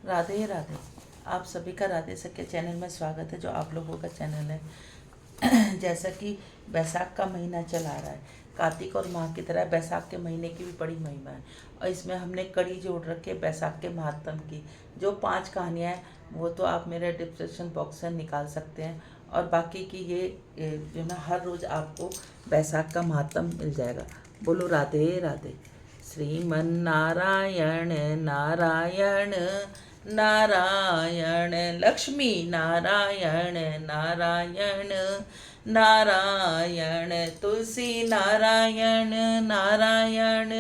राधे राधे। आप सभी का राधे सख्य चैनल में स्वागत है, जो आप लोगों का चैनल है। जैसा कि बैसाख का महीना चला रहा है, कार्तिक और माह की तरह बैसाख के महीने की भी बड़ी महिमा है। और इसमें हमने कड़ी जोड़ रखी है बैसाख के महात्म की। जो 5 कहानियाँ हैं वो तो आप मेरे डिस्क्रिप्शन बॉक्स से निकाल सकते हैं, और बाकी की ये जो ना हर रोज़ आपको बैसाख का महात्म मिल जाएगा। बोलो राधे राधे। श्रीमन नारायण नारायण नारायण, लक्ष्मी नारायण नारायण नारायण, तुलसी नारायण नारायण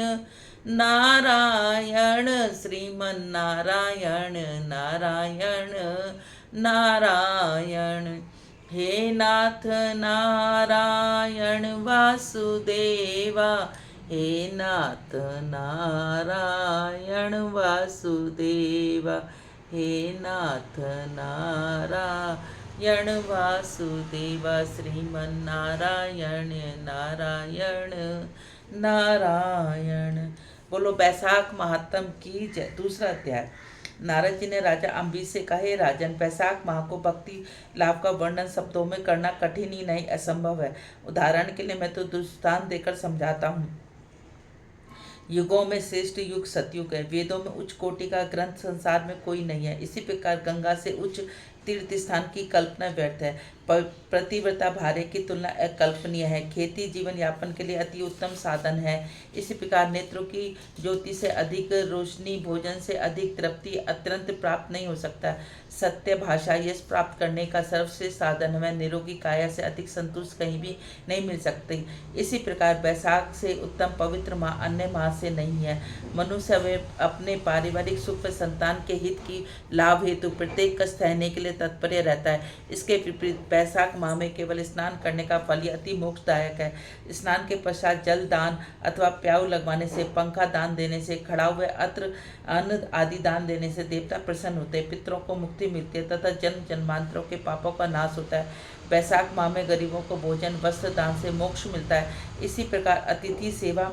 नारायण, श्रीमन नारायण नारायण नारायण। हे नाथ नारायण वासुदेवा, हे नाथ नारायण वासुदेवा, हे नाथ नारायण वासुदेवा, श्रीमन नारायण नारायण नारायण। बोलो बैसाख महात्म की जय। दूसरा अध्याय। नारद जी ने राजा अम्बरीश से कहा, हे राजन, बैसाख माह को भक्ति लाभ का वर्णन शब्दों में करना कठिन ही नहीं असंभव है। उदाहरण के लिए मैं तो दृष्टांत देकर समझाता हूँ। युगों में श्रेष्ठ युग सतयुग है। वेदों में उच्च कोटि का ग्रंथ संसार में कोई नहीं है। इसी प्रकार गंगा से उच्च तीर्थ स्थान की कल्पना व्यर्थ है। प्रतिव्रता भार्य की तुलना अकल्पनीय है। खेती जीवन यापन के लिए अति उत्तम साधन है। इसी प्रकार नेत्रों की ज्योति से अधिक रोशनी, भोजन से अधिक तृप्ति अत्यंत प्राप्त नहीं हो सकता। सत्य भाषा यश प्राप्त करने का सर्वश्रेष्ठ साधन है। निरोगी काया से अधिक संतुष्ट कहीं भी नहीं मिल सकती। इसी प्रकार बैसाख से उत्तम पवित्र माह अन्य माह से नहीं है। मनुष्य वे अपने पारिवारिक सुख व संतान के हित की लाभ हेतु प्रत्येक कष्ट सहने के लिए तत्पर रहता है। इसके विपरीत बैसाख माह में केवल स्नान करने का फल ही अति मोक्षदायक है। स्नान के पश्चात जल दान अथवा प्याऊ लगवाने से, पंखा दान देने से, खड़ा हुए अत्र अन्न आदि दान देने से देवता प्रसन्न होते हैं, पितरों को मुक्ति मिलती है तथा जन्म जन्मांतरों के पापों का नाश होता है। बैसाख माह में गरीबों को भोजन वस्त्र दान से मोक्ष मिलता है। इसी प्रकार अतिथि सेवा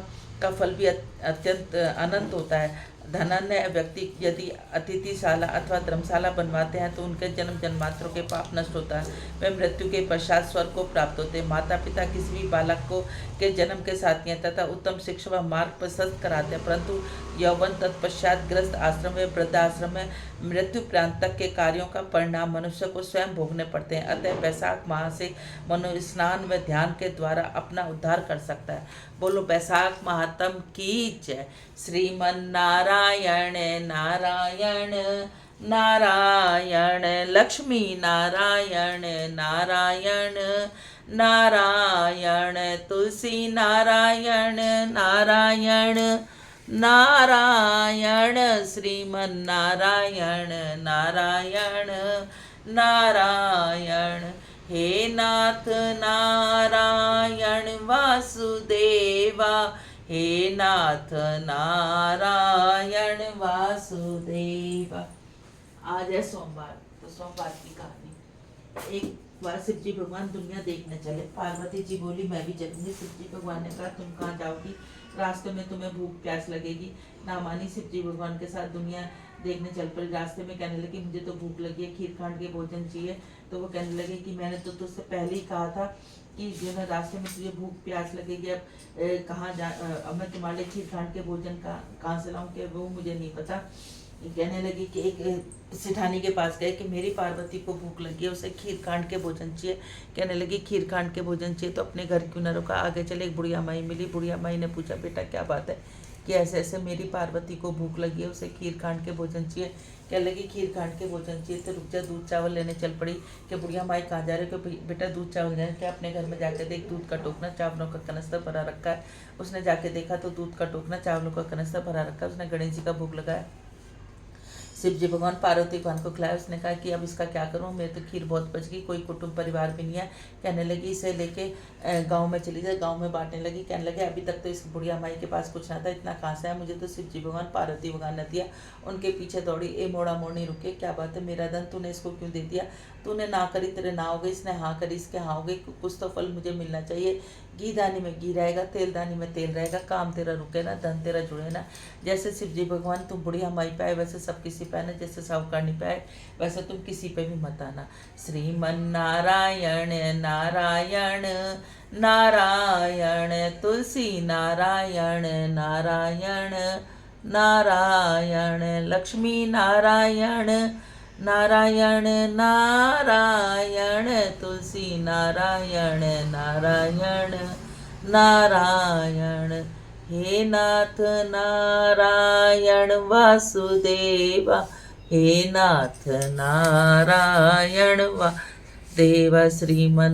का फल भी अत्यंत अनंत होता है। धनाढ्य व्यक्ति यदि अतिथिशाला अथवा धर्मशाला बनवाते हैं तो उनके जन्म जन्मांतरों के पाप नष्ट होता है। वे मृत्यु के पश्चात स्वर्ग को प्राप्त होते हैं। माता पिता किसी भी बालक को के जन्म के साथी हैं तथा उत्तम शिक्षा व मार्ग प्रशस्त कराते हैं, परंतु यौवन तत्पश्चात ग्रस्त आश्रम व वृद्धाश्रम में मृत्यु प्रांत तक के कार्यों का परिणाम मनुष्य को स्वयं भोगने पड़ते हैं। अतः बैसाख माह से मनुष्य स्नान व ध्यान के द्वारा अपना उद्धार कर सकता है। बोलो बैसाख महात्म की जय। श्रीमन नारायण नारायण नारायण, लक्ष्मी नारायण नारायण नारायण, तुलसी नारायण नारायण नारायण, श्रीमन नारायण नारायण नारायण। हे नाथ नारायण वासुदेवा, हे नाथ नारायण वासुदेवा। आज है सोमवार, तो सोमवार की कहानी। एक बार शिव जी भगवान दुनिया देखने चले। पार्वती जी बोली, मैं भी चलूंगी। शिव जी भगवान ने कहा, तुम कहाँ जाओगी? रास्ते में तुम्हें भूख प्यास लगेगी। ना मानी, शिव जी भगवान के साथ दुनिया देखने चल पड़ी। रास्ते में कहने लगी, मुझे तो भूख लगी है, खीर खांड के भोजन चाहिए। तो वो कहने लगे कि मैंने तो तुझसे पहले ही कहा था कि जो है रास्ते में तुझे भूख प्यास लगेगी। अब कहाँ जा, अब मैं तुम्हारे लिए खीर खांड के भोजन कहाँ से लाऊं, कि वो मुझे नहीं पता। कहने लगी कि एक सेठानी के पास गए कि मेरी पार्वती को भूख लगी है, उसे खीर खांड के भोजन चाहिए। कहने लगी, खीर खांड के भोजन चाहिए तो अपने घर क्यों न रुका। आगे चले, एक बुढ़िया माई मिली। बुढ़िया माई ने पूछा, बेटा क्या बात है कि ऐसे ऐसे मेरी पार्वती को भूख लगी है, उसे खीर खांड के भोजन चाहिए। कहने लगी, खीर खांड के भोजन चाहिए तो रुक जा, दूध चावल लेने चल पड़ी। कि बुढ़िया माई कहाँ जा रहे हो? कि बेटा दूध चावल लेने। क्या अपने घर में जाकर देख, दूध का टोकना चावलों का कनस्तर भरा रखा है। उसने जाके देखा तो दूध का टोकना चावलों का कनस्तर भरा रखा है। उसने गणेश जी का भोग लगाया। शिव जी भगवान पार्वती भगवान को खिलाया। उसने कहा कि अब इसका क्या करूं, मेरे तो खीर बहुत बच गई, कोई कुटुंब परिवार भी नहीं है। कहने लगी, इसे लेके गांव में चली जाए। गांव में बांटने लगी। कहने लगे, अभी तक तो इस बुढ़िया माई के पास कुछ ना था, इतना कहाँ से है? मुझे तो शिव जी भगवान पार्वती भगवान ने दिया। उनके पीछे दौड़ी। ए मोड़ा मोड़नी रुके, क्या बात है, मेरा धन तूने इसको क्यों दे दिया? तूने ना करी तेरे ना हो गई, इसने हाँ करी इसके हाँ हो गई, कुछ तो फल मुझे मिलना चाहिए। घी दानी में घी रहेगा, तेल दानी में तेल रहेगा, काम तेरा रुके ना, धन तेरा जुड़े ना। जैसे शिव जी भगवान तुम बुढ़िया माई पे आए वैसे सब किसी पे आना, जैसे साहूकारनी पे आए वैसे तुम किसी पे भी मत आना। श्रीमन नारायण नारायण नारायण, तुलसी नारायण नारायण नारायण, लक्ष्मी नारायण नारायण नारायण, तुलसी नारायण नारायण नारायण। हे नाथ नारायण वासुदेवा, हे नाथ नारायण वासुदेवा, श्रीमन